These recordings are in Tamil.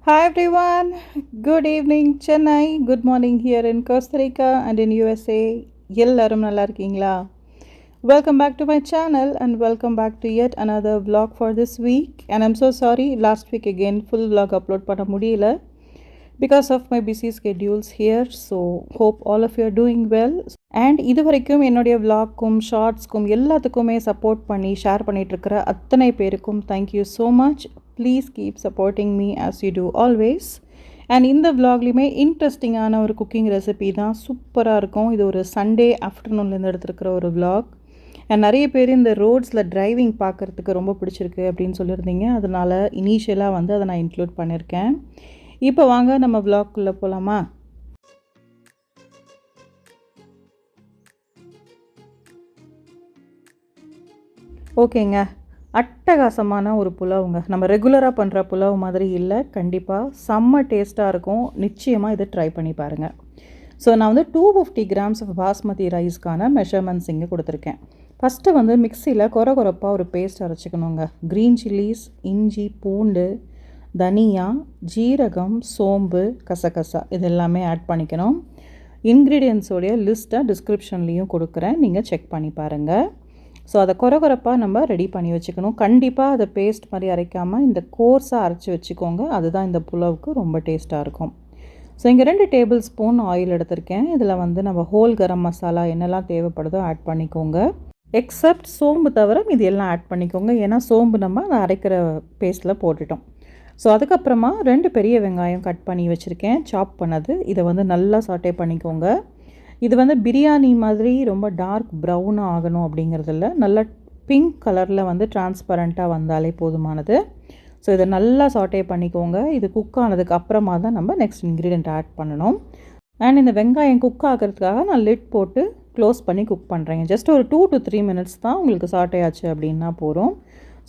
Hi everyone, good evening Chennai, good morning here in Costa Rica and in USA. எல்லாரும் நல்லா இருக்கீங்களா? Welcome back to my channel and welcome back to yet another vlog for this week. And I'm so sorry, last week again full vlog upload பண்ண முடியல because of my busy schedules here. So hope all of you are doing well. And இது வரைக்கும் என்னுடைய vlogக்கும் ஷார்ட்ஸ்க்கும் எல்லாத்துக்குமே சப்போர்ட் பண்ணி ஷேர் பண்ணிட்டு இருக்கிற அத்தனை பேருக்கும் thank you so much. Please keep supporting me as you do always. And இந்த vlogலையுமே இன்ட்ரெஸ்டிங்கான ஒரு குக்கிங் ரெசிபி தான், சூப்பராக இருக்கும். இது ஒரு சண்டே ஆஃப்டர்நூன்லேருந்து எடுத்துருக்கிற ஒரு vlog. அண்ட் நிறைய பேர் இந்த ரோட்ஸில் டிரைவிங் பார்க்குறதுக்கு ரொம்ப பிடிச்சிருக்கு அப்படின்னு சொல்லியிருந்தீங்க. அதனால் இனிஷியலாக வந்து அதை நான் இன்க்ளூட் பண்ணியிருக்கேன். இப்போ வாங்க நம்ம vlogக்குள்ளே போகலாமா? ஓகேங்க, அட்டகாசமான ஒரு புலாவுங்க. நம்ம ரெகுலராக பண்ணுற புலாவ் மாதிரி இல்லை, கண்டிப்பாக செம்ம டேஸ்ட்டாக இருக்கும். நிச்சயமாக இதை ட்ரை பண்ணி பாருங்கள். ஸோ நான் வந்து 250 grams ஆஃப் பாஸ்மதி ரைஸ்க்கான மெஷர்மெண்ட்ஸ் இங்கே கொடுத்துருக்கேன். ஃபஸ்ட்டு வந்து மிக்சியில் கொரப்பாக ஒரு பேஸ்ட் அரைச்சிக்கணுங்க. க்ரீன் சில்லிஸ், இஞ்சி, பூண்டு, தனியா, ஜீரகம், சோம்பு, கசகசா இது எல்லாமே ஆட் பண்ணிக்கணும். இன்க்ரீடியன்ஸோடைய லிஸ்ட்டை டிஸ்கிரிப்ஷன்லேயும் கொடுக்குறேன், நீங்கள் செக் பண்ணி பாருங்கள். ஸோ அதை கொரப்பாக நம்ம ரெடி பண்ணி வச்சுக்கணும். கண்டிப்பாக அதை பேஸ்ட் மாதிரி அரைக்காமல் இந்த கோர்ஸாக அரைச்சி வச்சுக்கோங்க. அதுதான் இந்த புலாவுக்கு ரொம்ப டேஸ்ட்டாக இருக்கும். ஸோ இங்கே 2 டேபிள் ஸ்பூன் ஆயில் எடுத்திருக்கேன். இதில் வந்து நம்ம ஹோல் கரம் மசாலா என்னெல்லாம் தேவைப்படுதோ ஆட் பண்ணிக்கோங்க. எக்ஸப்ட் சோம்பு தவிர இது எல்லாம் ஆட் பண்ணிக்கோங்க. ஏன்னா சோம்பு நம்ம அதை அரைக்கிற பேஸ்ட்டில் போட்டுட்டோம். ஸோ அதுக்கப்புறமா 2 பெரிய வெங்காயம் கட் பண்ணி வச்சுருக்கேன், சாப் பண்ணது. இதை வந்து நல்லா சாட்டே பண்ணிக்கோங்க. இது வந்து பிரியாணி மாதிரி ரொம்ப டார்க் ப்ரௌனாக ஆகணும் அப்படிங்கிறதில்ல, நல்ல பிங்க் கலரில் வந்து டிரான்ஸ்பரண்ட்டாக வந்தாலே போதுமானது. ஸோ இதை நல்லா சாட்டே பண்ணிக்கோங்க. இது குக் ஆனதுக்கு அப்புறமா தான் நம்ம நெக்ஸ்ட் இன்க்ரீடியன்ட் ஆட் பண்ணணும். அண்ட் இந்த வெங்காயம் குக் ஆகிறதுக்காக நான் லிட் போட்டு க்ளோஸ் பண்ணி குக் பண்ணுறேங்க. ஜஸ்ட் ஒரு 2 to 3 minutes தான் உங்களுக்கு சாட்டே ஆச்சு அப்படின்னா போகிறோம்.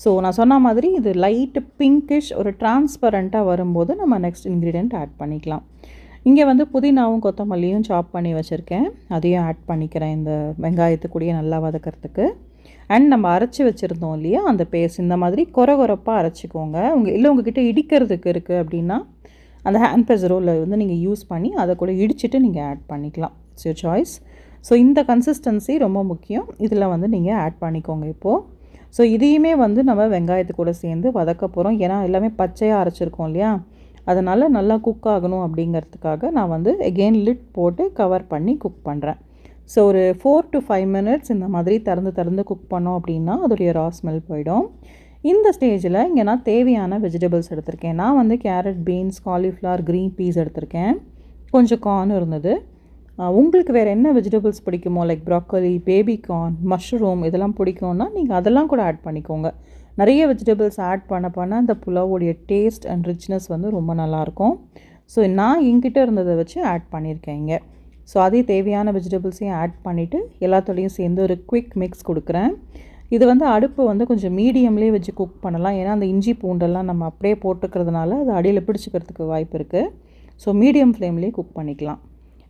ஸோ நான் சொன்ன மாதிரி இது லைட்டு பிங்கிஷ் ஒரு டிரான்ஸ்பரண்ட்டாக வரும்போது நம்ம நெக்ஸ்ட் இன்க்ரீடியன்ட் ஆட் பண்ணிக்கலாம். இங்கே வந்து புதினாவும் கொத்தமல்லியும் சாப் பண்ணி வச்சுருக்கேன், அதையும் ஆட் பண்ணிக்கிறேன் இந்த வெங்காயத்துக்குடியே நல்லா வதக்கிறதுக்கு. அண்ட் நம்ம அரைச்சி வச்சுருந்தோம் இல்லையா அந்த பேஸ்ட், இந்த மாதிரி கொரப்பாக அரைச்சிக்கோங்க. உங்ககிட்ட இடிக்கிறதுக்கு இருக்குது அப்படின்னா அந்த ஹேண்ட் ப்ரெஷரோவில் வந்து நீங்கள் யூஸ் பண்ணி அதை கூட இடிச்சிட்டு நீங்கள் ஆட் பண்ணிக்கலாம். It's your choice. ஸோ இந்த கன்சிஸ்டன்சி ரொம்ப முக்கியம், இதில் வந்து நீங்கள் ஆட் பண்ணிக்கோங்க இப்போது. ஸோ இதையுமே வந்து நம்ம வெங்காயத்து கூட சேர்ந்து வதக்க போகிறோம். ஏன்னா எல்லாமே பச்சையாக அரைச்சிருக்கோம் இல்லையா, அதனால் நல்லா குக் ஆகணும் அப்படிங்கிறதுக்காக நான் வந்து எகெயின் லிட் போட்டு கவர் பண்ணி குக் பண்ணுறேன். ஸோ ஒரு 4 to 5 minutes இந்த மாதிரி திறந்து குக் பண்ணோம் அப்படின்னா அதோடைய ரா ஸ்மெல் போயிடும். இந்த ஸ்டேஜில் இங்கே நான் தேவையான வெஜிடபிள்ஸ் எடுத்திருக்கேன். நான் வந்து carrot, beans, cauliflower, green peas எடுத்திருக்கேன். கொஞ்சம் கார்ன் இருந்தது. உங்களுக்கு வேறு என்ன வெஜிடபிள்ஸ் பிடிக்குமோ, like broccoli, baby corn, mushroom இதெல்லாம் பிடிக்கும்னா நீங்கள் அதெல்லாம் கூட ஆட் பண்ணிக்கோங்க. நிறைய வெஜிடபிள்ஸ் ஆட் பண்ண அந்த புலாவோடைய டேஸ்ட் அண்ட் ரிச்னஸ் வந்து ரொம்ப நல்லாயிருக்கும். ஸோ நான் என்கிட்ட இருந்ததை வச்சு ஆட் பண்ணியிருக்கேன் இங்கே. ஸோ அதே தேவையான வெஜிடபிள்ஸையும் ஆட் பண்ணிவிட்டு எல்லாத்தோடையும் சேர்ந்து ஒரு குவிக் மிக்ஸ் கொடுக்குறேன். இது வந்து அடுப்பு வந்து கொஞ்சம் மீடியம்லேயே வச்சு குக் பண்ணலாம். ஏன்னா அந்த இஞ்சி பூண்டெல்லாம் நம்ம அப்படியே போட்டுக்கிறதுனால அது அடியில் பிடிச்சிக்கிறதுக்கு வாய்ப்பு இருக்குது. ஸோ மீடியம் ஃப்ளேம்லேயே குக் பண்ணிக்கலாம்.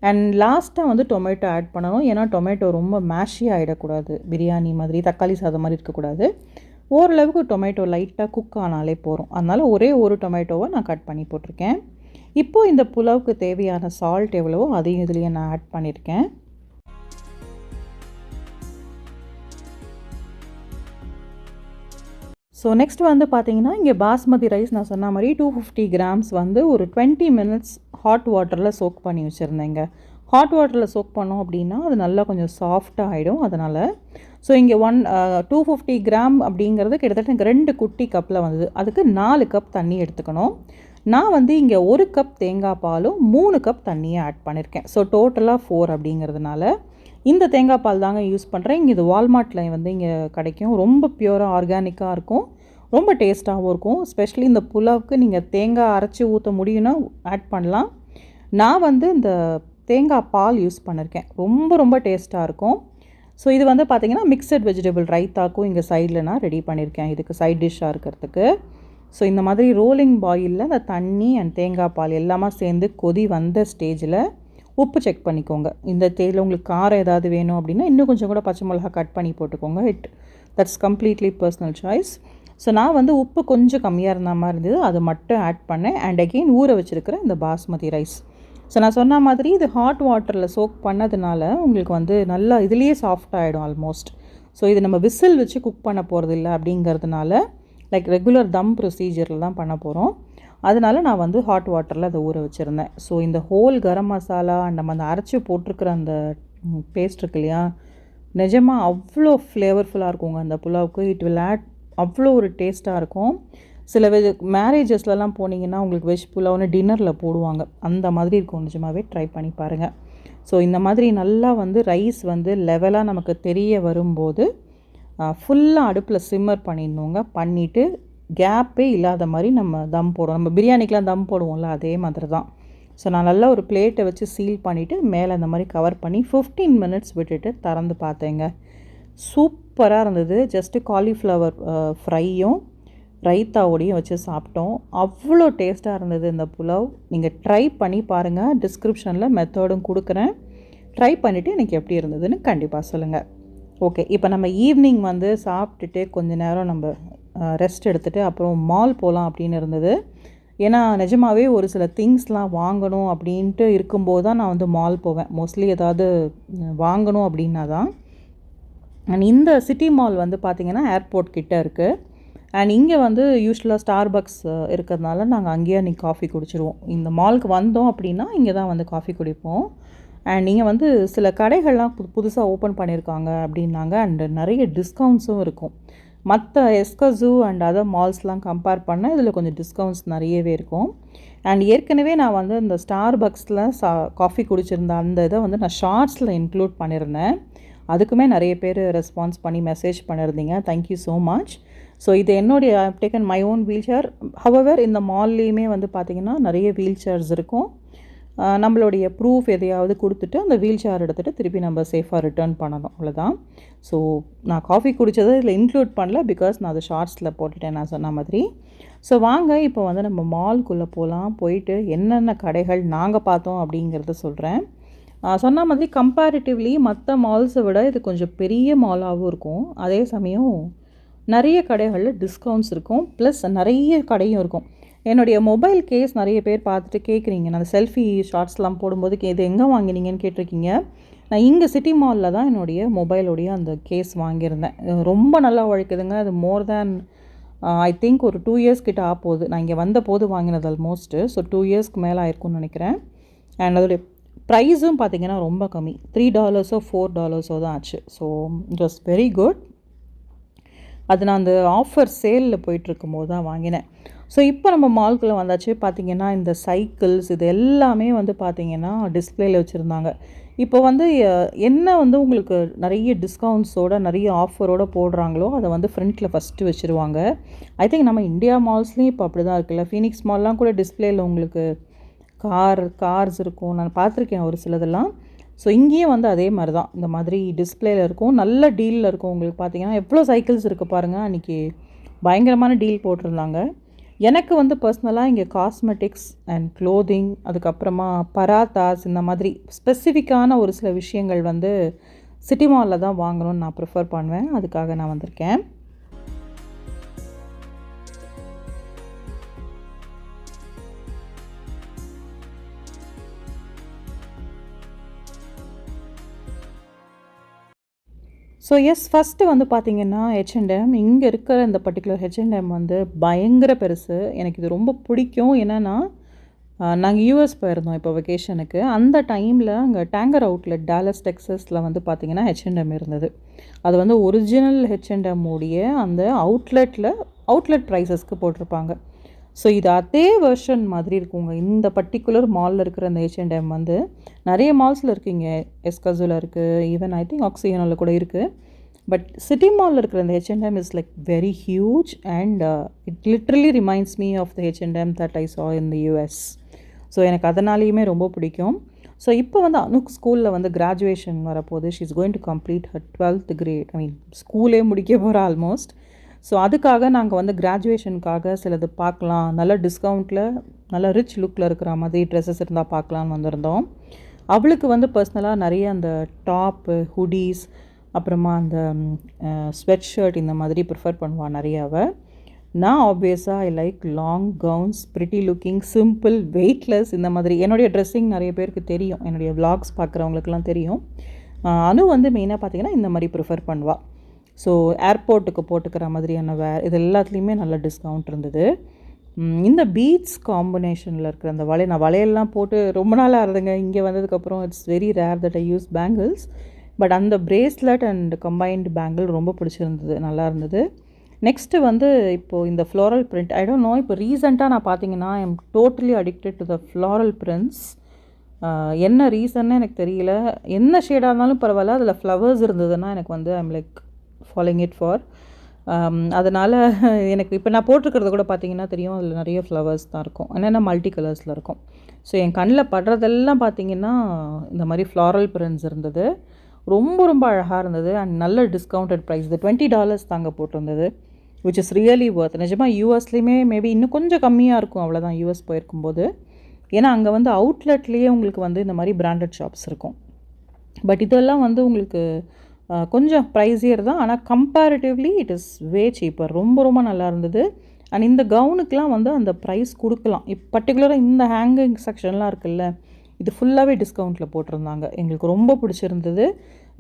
அண்ட் லாஸ்ட்டாக வந்து டொமேட்டோ ஆட் பண்ணணும். ஏன்னா டொமேட்டோ ரொம்ப மேஷி ஆகிடக்கூடாது, பிரியாணி மாதிரி தக்காளி சாதம் மாதிரி இருக்கக்கூடாது. ஓரளவுக்கு டொமேட்டோ லைட்டாக குக் ஆனாலே போகிறோம். அதனால் ஒரே ஒரு டொமேட்டோவை நான் கட் பண்ணி போட்டிருக்கேன். இப்போது இந்த புலாவுக்கு தேவையான சால்ட் எவ்வளவோ அதையும் இதுலேயே நான் ஆட் பண்ணியிருக்கேன். ஸோ நெக்ஸ்ட் வந்து பார்த்திங்கன்னா இங்கே பாஸ்மதி ரைஸ் நான் சொன்ன மாதிரி 250 grams வந்து ஒரு 20 minutes ஹாட் வாட்டரில் சோக் பண்ணி வச்சுருந்தேங்க. ஹாட் வாட்டரில் சோக் பண்ணோம் அப்படின்னா அது நல்லா கொஞ்சம் சாஃப்டாக ஆகிடும். அதனால் ஸோ இங்கே 250 gram அப்படிங்கிறது கிட்டத்தட்ட எனக்கு 2 குட்டி கப்பில் வந்தது. அதுக்கு 4 கப் தண்ணி எடுத்துக்கணும். நான் வந்து இங்கே 1 கப் தேங்காய் பாலும் 3 கப் தண்ணியை ஆட் பண்ணியிருக்கேன். ஸோ டோட்டலாக 4 அப்படிங்கிறதுனால இந்த தேங்காய் பால் தாங்க யூஸ் பண்ணுறேன். இங்கே இது வால்மார்ட்டில் வந்து இங்கே கிடைக்கும். ரொம்ப பியூராக ஆர்கானிக்காக இருக்கும், ரொம்ப டேஸ்ட்டாகவும் இருக்கும். ஸ்பெஷலி இந்த புலாவுக்கு நீங்கள் தேங்காய் அரைச்சி ஊற்ற முடியும்னா ஆட் பண்ணலாம். நான் வந்து இந்த தேங்காய் பால் யூஸ் பண்ணியிருக்கேன், ரொம்ப டேஸ்ட்டாக இருக்கும். ஸோ இது வந்து பார்த்திங்கன்னா மிக்சட் வெஜிடபிள் ரைத்தாக்கும் இங்கே சைடில் நான் ரெடி பண்ணியிருக்கேன், இதுக்கு சைட் டிஷ்ஷாக இருக்கிறதுக்கு. ஸோ இந்த மாதிரி ரோலிங் பாயிலில் அந்த தண்ணி அண்ட் தேங்காய் பால் எல்லாமே சேர்ந்து கொதி வந்த ஸ்டேஜில் உப்பு செக் பண்ணிக்கோங்க. இந்த ஸ்டேஜில் உங்களுக்கு காரம் ஏதாவது வேணும் அப்படின்னா இன்னும் கொஞ்சம் கூட பச்சை மிளகா கட் பண்ணி போட்டுக்கோங்க. That's completely personal choice. So நான் வந்து உப்பு கொஞ்சம் கம்மியாக இருந்த மாதிரி இருந்தது, அது மட்டும் ஆட் பண்ணேன். அண்ட் அகெயின் ஊற வச்சுருக்கிற இந்த பாஸ்மதி ரைஸ். ஸோ நான் சொன்ன மாதிரி இது ஹாட் வாட்டரில் சோக் பண்ணதுனால உங்களுக்கு வந்து நல்லா இதுலேயே சாஃப்ட் ஆகிடும் ஆல்மோஸ்ட். ஸோ இது நம்ம விசில் வச்சு குக் பண்ண போகிறதில்ல அப்படிங்கிறதுனால லைக் ரெகுலர் தம் ப்ரொசீஜரில் தான் பண்ண போகிறோம். அதனால நான் வந்து ஹாட் வாட்டரில் அதை ஊற வச்சுருந்தேன். ஸோ இந்த ஹோல் கரம் மசாலா நம்ம அந்த அரைச்சி போட்டிருக்கிற அந்த பேஸ்ட் இருக்கு இல்லையா, நிஜமாக அவ்வளோ ஃப்ளேவர்ஃபுல்லாக இருக்குங்க அந்த புலாவுக்கு. இட் வில் ஆட் அவ்வளோ ஒரு டேஸ்ட்டாக இருக்கும். சில மேரேஜஸ்லலாம் போனீங்கன்னா உங்களுக்கு வெஜ் புலாவ்னு டின்னரில் போடுவாங்க, அந்த மாதிரி இருக்கும். நிஜமாகவே ட்ரை பண்ணி பாருங்கள். ஸோ இந்த மாதிரி நல்லா வந்து ரைஸ் வந்து லெவலாக நமக்கு தெரிய வரும்போது ஃபுல்லாக அடுப்பில் சிம்மர் பண்ணிடணுங்க. பண்ணிவிட்டு கேப்பே இல்லாத மாதிரி நம்ம தம் போடுவோம். நம்ம பிரியாணிக்கெலாம் தம் போடுவோம்ல, அதே மாதிரி தான். ஸோ நான் நல்லா ஒரு பிளேட்டை வச்சு சீல் பண்ணிவிட்டு மேலே இந்த மாதிரி கவர் பண்ணி 15 மினிட்ஸ் விட்டுட்டு திறந்து பார்த்தேங்க. சூப்பராக இருந்தது. ஜஸ்ட்டு காலிஃப்ளவர் ஃப்ரையும் ரைத்தாவோடையும் வச்சு சாப்பிட்டோம். அவ்வளோ டேஸ்ட்டாக இருந்தது இந்த புலாவ். நீங்கள் ட்ரை பண்ணி பாருங்கள். டிஸ்கிரிப்ஷனில் மெத்தடும் கொடுக்குறேன். ட்ரை பண்ணிவிட்டு எனக்கு எப்படி இருந்ததுன்னு கண்டிப்பாக சொல்லுங்கள். ஓகே, இப்போ நம்ம ஈவினிங் வந்து சாப்பிட்டுட்டு கொஞ்சம் நேரம் நம்ம ரெஸ்ட் எடுத்துகிட்டு அப்புறம் மால் போகலாம் அப்படின்னு இருந்தது. ஏன்னா நிஜமாகவே ஒரு சில திங்ஸ்லாம் வாங்கணும் அப்படின்ட்டு இருக்கும்போது தான் நான் வந்து மால் போவேன். மோஸ்ட்லி ஏதாவது வாங்கணும் அப்படின்னா தான். அண்ட் இந்த சிட்டி மால் வந்து பார்த்திங்கன்னா ஏர்போர்ட் கிட்டே இருக்குது. அண்ட் இங்கே வந்து யூஸ்வலாக ஸ்டார்பக்ஸ் இருக்கிறதுனால நாங்கள் அங்கேயே அன்றைக்கி காஃபி குடிச்சிருவோம். இந்த மாலுக்கு வந்தோம் அப்படின்னா இங்கே தான் வந்து காஃபி குடிப்போம். அண்ட் இங்கே வந்து சில கடைகள்லாம் புதுசாக ஓப்பன் பண்ணியிருக்காங்க அப்படின்னாங்க. அண்டு நிறைய டிஸ்கவுண்ட்ஸும் இருக்கும். மற்ற எஸ்கஸூ அண்ட் அதர் மால்ஸ்லாம் கம்பேர் பண்ணால் இதில் கொஞ்சம் டிஸ்கவுண்ட்ஸ் நிறையவே இருக்கும். அண்ட் ஏற்கனவே நான் வந்து இந்த ஸ்டார்பக்ஸில் காஃபி குடிச்சிருந்த அந்த இதை வந்து நான் ஷார்ட்ஸில் இன்க்ளூட் பண்ணியிருந்தேன். அதுக்குமே நிறைய பேர் ரெஸ்பான்ஸ் பண்ணி மெசேஜ் பண்ணியிருந்தீங்க. Thank you so much. ஸோ இது என்னுடைய I taken my own wheelchair. However இந்த மால்லேயுமே வந்து பார்த்திங்கன்னா நிறைய வீல் சேர்ஸ் இருக்கும். நம்மளுடைய ப்ரூஃப் எதையாவது கொடுத்துட்டு அந்த வீல் சேர் எடுத்துகிட்டு திருப்பி நம்ம சேஃபாக ரிட்டர்ன் பண்ணணும், அவ்வளோதான். ஸோ நான் காஃபி குடித்ததை இதில் இன்க்ளூட் பண்ணல, பிகாஸ் நான் அதை ஷார்ட்ஸில் போட்டுட்டேன் நான் சொன்ன மாதிரி. ஸோ வாங்க இப்போ வந்து நம்ம மால்குள்ளே போகலாம். போயிட்டு என்னென்ன கடைகள் நாங்கள் பார்த்தோம் அப்படிங்கிறத சொல்கிறேன். சொன்ன மாதிரி கம்பேரிட்டிவ்லி மற்ற மால்ஸை விட இது கொஞ்சம் பெரிய மாலாகவும் இருக்கும். அதே சமயம் நிறைய கடைகளில் டிஸ்கவுண்ட்ஸ் இருக்கும், ப்ளஸ் நிறைய கடையும் இருக்கும். என்னுடைய மொபைல் கேஸ் நிறைய பேர் பார்த்துட்டு கேட்குறீங்க. நான் அந்த செல்ஃபி ஷார்ட்ஸ்லாம் போடும்போது இது எங்கே வாங்கினீங்கன்னு கேட்டிருக்கீங்க. நான் இங்கே சிட்டி மாலில் தான் என்னுடைய மொபைலோடைய அந்த கேஸ் வாங்கியிருந்தேன். ரொம்ப நல்லா உழைக்குதுங்க. அது மோர் தேன் ஐ திங்க் ஒரு 2 இயர்ஸ் கிட்ட ஆகுது. நான் இங்கே வந்த போது வாங்கினது ஆல்மோஸ்ட்டு. ஸோ 2 இயர்ஸ்க்கு மேலே ஆயிருக்கும்னு நினைக்கிறேன். அண்ட் அதோடைய ப்ரைஸும் பார்த்திங்கன்னா ரொம்ப கம்மி, $3 $4 தான் ஆச்சு. So it was very good. அது நான் அந்த ஆஃபர் சேலில் போயிட்டுருக்கும் போது தான் வாங்கினேன். ஸோ இப்போ நம்ம மால்குள்ளே வந்தாச்சு. பார்த்திங்கன்னா இந்த சைக்கிள்ஸ் இது எல்லாமே வந்து பார்த்திங்கன்னா டிஸ்பிளேயில் வச்சுருந்தாங்க. இப்போ வந்து என்ன வந்து உங்களுக்கு நிறைய டிஸ்கவுண்ட்ஸோட நிறைய ஆஃபரோடு போடுறாங்களோ அதை வந்து ஃப்ரண்ட்டில் ஃபஸ்ட்டு வச்சுருவாங்க. ஐ திங்க் நம்ம இந்தியா மால்ஸ்லேயும் இப்போ அப்படி தான் இருக்குல்ல. ஃபீனிக்ஸ் மால்லாம் கூட டிஸ்பிளேயில் உங்களுக்கு கார்ஸ் இருக்கும், நான் பார்த்துருக்கேன் ஒரு சிலதெல்லாம். ஸோ இங்கேயும் வந்து அதே மாதிரி தான் இந்த மாதிரி டிஸ்பிளேயில் இருக்கும். நல்ல டீலில் இருக்கும். உங்களுக்கு பார்த்திங்கன்னா எவ்வளோ சைக்கிள்ஸ் இருக்குது பாருங்கள். அன்றைக்கி பயங்கரமான டீல் போட்டிருந்தாங்க. எனக்கு வந்து பர்சனலாக இங்கே காஸ்மெட்டிக்ஸ் அண்ட் க்ளோதிங், அதுக்கப்புறமா பராத்தாஸ், இந்த மாதிரி ஸ்பெசிஃபிக்கான ஒரு சில விஷயங்கள் வந்து சிட்டி மாலில் தான் வாங்கணும்னு நான் ப்ரிஃபர் பண்ணுவேன். அதுக்காக நான் வந்திருக்கேன். ஸோ எஸ், ஃபஸ்ட்டு வந்து பார்த்திங்கன்னா H&M. இங்கே இருக்கிற இந்த பர்டிகுலர் H&M வந்து பயங்கர பெருசு. எனக்கு இது ரொம்ப பிடிக்கும். என்னென்னா நாங்கள் யூஎஸ் போயிருந்தோம் இப்போ வெக்கேஷனுக்கு. அந்த டைமில் அங்கே டேங்கர் அவுட்லெட் டாலஸ் டெக்ஸஸில் வந்து பார்த்திங்கன்னா H&M இருந்தது. அது வந்து ஒரிஜினல் H&M உடைய அந்த அவுட்லெட் ப்ரைஸஸ்க்கு போட்டிருப்பாங்க. ஸோ இது அதே வெர்ஷன் மாதிரி இருக்குங்க. இந்த பர்டிகுலர் மாலில் இருக்கிற அந்த H&M வந்து நிறைய மால்ஸில் இருக்குங்க. எஸ்கஸில் இருக்குது, ஈவன் ஐ திங்க் ஆக்சிஜனில் கூட இருக்குது. பட் சிட்டி மாலில் இருக்கிற அந்த H&M is like very huge and it literally reminds me of the H&M that I saw in the US. So எனக்கு அதனாலேயுமே ரொம்ப பிடிக்கும். ஸோ இப்போ வந்து அனுக் ஸ்கூலில் வந்து கிராஜுவேஷன் வரப்போகுது. She is going to complete her 12th grade. ஐ மீன் ஸ்கூலே முடிக்க போகிற ஆல்மோஸ்ட். ஸோ அதுக்காக நாங்கள் வந்து கிராஜுவேஷனுக்காக சிலது பார்க்கலாம், நல்ல டிஸ்கவுண்ட்டில் நல்ல ரிச் லுக்கில் இருக்கிற மாதிரி ட்ரெஸ்ஸஸ் இருந்தால் பார்க்கலான்னு வந்திருந்தோம். அவளுக்கு வந்து பர்சனலாக நிறைய அந்த டாப்பு, ஹுடீஸ், அப்புறமா அந்த ஸ்வெட் ஷர்ட் இந்த மாதிரி ப்ரிஃபர் பண்ணுவாள் நிறையாவை. நான் ஆப்வியஸாக I like long gowns, pretty looking, simple, weightless. இந்த மாதிரி என்னுடைய ட்ரெஸ்ஸிங் நிறைய பேருக்கு தெரியும், என்னுடைய விலாக்ஸ் பார்க்குறவங்களுக்குலாம் தெரியும். அனு வந்து மெயினாக பார்த்திங்கன்னா இந்த மாதிரி ப்ரிஃபர் பண்ணுவாள். ஸோ ஏர்போர்ட்டுக்கு போட்டுக்கிற மாதிரியான இது எல்லாத்துலேயுமே நல்ல டிஸ்கவுண்ட் இருந்தது. இந்த பீட்ஸ் காம்பினேஷனில் இருக்கிற அந்த நான் வளையல்லாம் போட்டு ரொம்ப நாளாக இருந்தேங்க. இங்கே வந்ததுக்கப்புறம் it's very rare that I use bangles. But அந்த பிரேஸ்லெட் அண்ட் கம்பைன்டு பேங்கிள் ரொம்ப பிடிச்சிருந்தது, நல்லா இருந்தது. நெக்ஸ்ட்டு வந்து இப்போது இந்த floral print, I don't no, இப்போ ரீசெண்டாக நான் பார்த்தீங்கன்னா I am totally addicted to the floral prints. என்ன ரீசன்னு எனக்கு தெரியல. என்ன ஷேடாக இருந்தாலும் பரவாயில்ல, அதில் ஃப்ளவர்ஸ் இருந்ததுன்னா எனக்கு வந்து I'm like following it for. அதனால் எனக்கு இப்போ நான் போட்டிருக்கிறது கூட பார்த்தீங்கன்னா தெரியும், அதில் நிறைய ஃப்ளவர்ஸ் தான் இருக்கும், என்னென்னா மல்டி கலர்ஸில் இருக்கும். ஸோ என் கண்ணில் படுறதெல்லாம் பார்த்தீங்கன்னா இந்த மாதிரி ஃப்ளாரல் பிரிண்ட்ஸ் இருந்தது. ரொம்ப ரொம்ப அழகாக இருந்தது அண்ட் நல்ல டிஸ்கவுண்டட் ப்ரைஸ். இது $20 தாங்க போட்டிருந்தது, விச் இஸ் ரியலி ஒர்த். நிஜமாக யூஎஸ்லேயுமே மேபி இன்னும் கொஞ்சம் கம்மியாக இருக்கும், அவ்வளோதான் யூஎஸ் போயிருக்கும்போது. ஏன்னா அங்கே வந்து அவுட்லெட்லேயே உங்களுக்கு வந்து இந்த மாதிரி பிராண்டட் ஷாப்ஸ் இருக்கும். பட் இதெல்லாம் வந்து உங்களுக்கு கொஞ்சம் ப்ரைஸியர் தான், ஆனால் comparatively it is way cheaper. ரொம்ப ரொம்ப நல்லா இருந்தது. அண்ட் இந்த கவுனுக்கெலாம் வந்து அந்த ப்ரைஸ் கொடுக்கலாம். பர்டிகுலராக இந்த ஹேங்கிங் செக்ஷன்லாம் இருக்குல்ல, இது ஃபுல்லாகவே டிஸ்கவுண்ட்டில் போட்டிருந்தாங்க. எங்களுக்கு ரொம்ப பிடிச்சிருந்தது.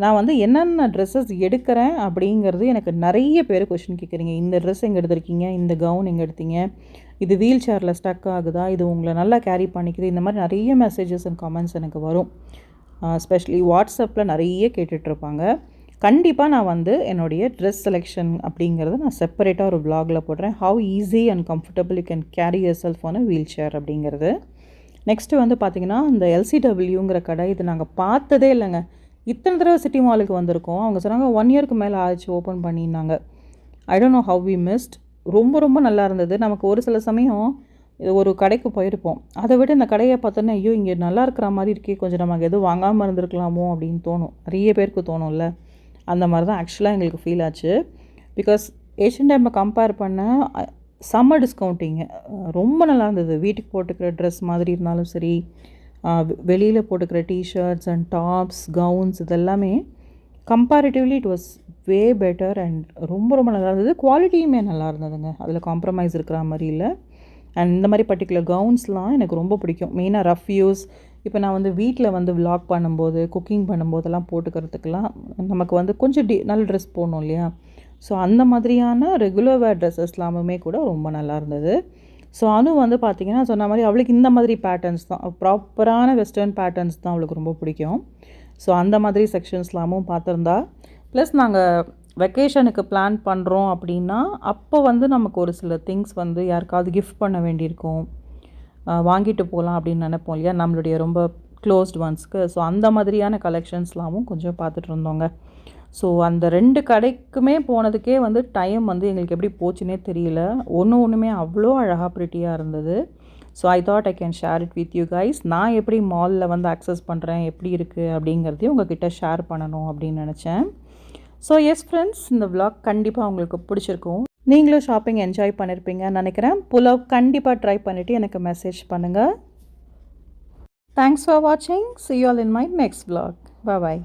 நான் வந்து என்னென்ன ட்ரெஸ்ஸஸ் எடுக்கிறேன் அப்படிங்கிறது எனக்கு நிறைய பேர் கொஷின் கேட்குறீங்க. இந்த ட்ரெஸ் எங்கே எடுத்திருக்கீங்க, இந்த கவுன் எங்கே எடுத்தீங்க, இது வீல் சேரில் ஸ்டக் ஆகுதா, இது உங்களை நல்லா கேரி பண்ணிக்குது, இந்த மாதிரி நிறைய மெசேஜஸ் அண்ட் கமெண்ட்ஸ் எனக்கு வரும். ஸ்பெஷலி வாட்ஸ்அப்பில் நிறைய கேட்டுட்ருப்பாங்க. கண்டிப்பாக நான் வந்து என்னுடைய ட்ரெஸ் செலெக்ஷன் அப்படிங்கிறத நான் செப்பரேட்டாக ஒரு விலாகில் போடுறேன். How easy and comfortable you can carry yourself on a wheelchair அப்படிங்கிறது. நெக்ஸ்ட்டு வந்து பார்த்திங்கன்னா இந்த LCWங்கிற கடை, இது நாங்கள் பார்த்ததே இல்லைங்க. இத்தனை தடவை சிட்டி மாலுக்கு வந்திருக்கோம். அவங்க சொன்னாங்க 1 இயருக்கு மேலே ஆச்சு ஓப்பன் பண்ணியிருந்தாங்க. I don't know how we missed. ரொம்ப ரொம்ப நல்லா இருந்தது. நமக்கு ஒரு சில சமயம் ஒரு கடைக்கு போயிருப்போம், அதை விட இந்த கடையை பார்த்தோன்னே ஐயோ இங்கே நல்லா இருக்கிற மாதிரி இருக்கே, கொஞ்சம் நமக்கு எதுவும் வாங்காமல் இருந்திருக்கலாமோ அப்படின்னு தோணும். நிறைய பேருக்கு தோணும்ல, அந்த மாதிரி தான் ஆக்சுவலாக எங்களுக்கு ஃபீல் ஆச்சு. பிகாஸ் H&M கம்பேர் பண்ண செம்ம டிஸ்கவுண்டிங்க, ரொம்ப நல்லா இருந்தது. வீட்டுக்கு போட்டுக்கிற ட்ரெஸ் மாதிரி இருந்தாலும் சரி, வெளியில் போட்டுக்கிற டிஷர்ட்ஸ் அண்ட் டாப்ஸ், கவுன்ஸ், இதெல்லாமே comparatively it was way better and ரொம்ப ரொம்ப நல்லா இருந்தது. குவாலிட்டியுமே நல்லா இருந்ததுங்க, அதில் காம்ப்ரமைஸ் இருக்கிற மாதிரி இல்லை. அண்ட் இந்த மாதிரி பர்டிகுலர் கவுன்ஸ்லாம் எனக்கு ரொம்ப பிடிக்கும். மெயினாக ரஃப் யூஸ், இப்போ நான் வந்து வீட்டில் வந்து விலாக் பண்ணும்போது, குக்கிங் பண்ணும்போதெல்லாம் போட்டுக்கிறதுக்கெலாம் நமக்கு வந்து கொஞ்சம் நல்ல ட்ரெஸ் போடணும் இல்லையா. ஸோ அந்த மாதிரியான ரெகுலர் வேர் ட்ரெஸ்ஸஸ் எல்லாமே கூட ரொம்ப நல்லா இருந்தது. ஸோ அனு வந்து பார்த்திங்கன்னா சொன்ன மாதிரி அவளுக்கு இந்த மாதிரி பேட்டர்ன்ஸ் தான், ப்ராப்பரான வெஸ்டர்ன் பேட்டர்ன்ஸ் தான் அவளுக்கு ரொம்ப பிடிக்கும். ஸோ அந்த மாதிரி செக்ஷன்ஸ்லாமும் பார்த்துருந்தா. ப்ளஸ் நாங்கள் வெக்கேஷனுக்கு பிளான் பண்ணுறோம் அப்படின்னா அப்போ வந்து நமக்கு ஒரு சில திங்ஸ் வந்து யாருக்காவது கிஃப்ட் பண்ண வேண்டியிருக்கும், வாங்கிட்டு போகலாம் அப்படின்னு நினைப்போம் இல்லையா, நம்மளுடைய ரொம்ப க்ளோஸ்ட் ஒன்ஸ்க்கு. ஸோ அந்த மாதிரியான கலெக்ஷன்ஸ்லாமும் கொஞ்சம் பார்த்துட்டு இருந்தோங்க. ஸோ அந்த 2 கடைக்குமே போனதுக்கே வந்து டைம் வந்து எங்களுக்கு எப்படி போச்சுன்னே தெரியல. ஒன்றுமே அவ்வளோ அழகாக ப்ரிட்டியாக இருந்தது. So I thought I can share it with you guys. நான் எப்படி மாலில் வந்து அக்சஸ் பண்ணுறேன், எப்படி இருக்குது அப்படிங்கிறதையும் உங்ககிட்ட ஷேர் பண்ணணும் அப்படின்னு நினச்சேன். ஸோ எஸ் ஃப்ரெண்ட்ஸ், இந்த விலாக் கண்டிப்பாக உங்களுக்கு பிடிச்சிருக்கும். நீங்களும் ஷாப்பிங் என்ஜாய் பண்ணியிருப்பீங்கன்னு நினைக்கிறேன். புலாவ் கண்டிப்பாக ட்ரை பண்ணிவிட்டு எனக்கு மெசேஜ் பண்ணுங்கள். தேங்க்ஸ் ஃபார் வாட்சிங். See you all in my next vlog. Bye bye.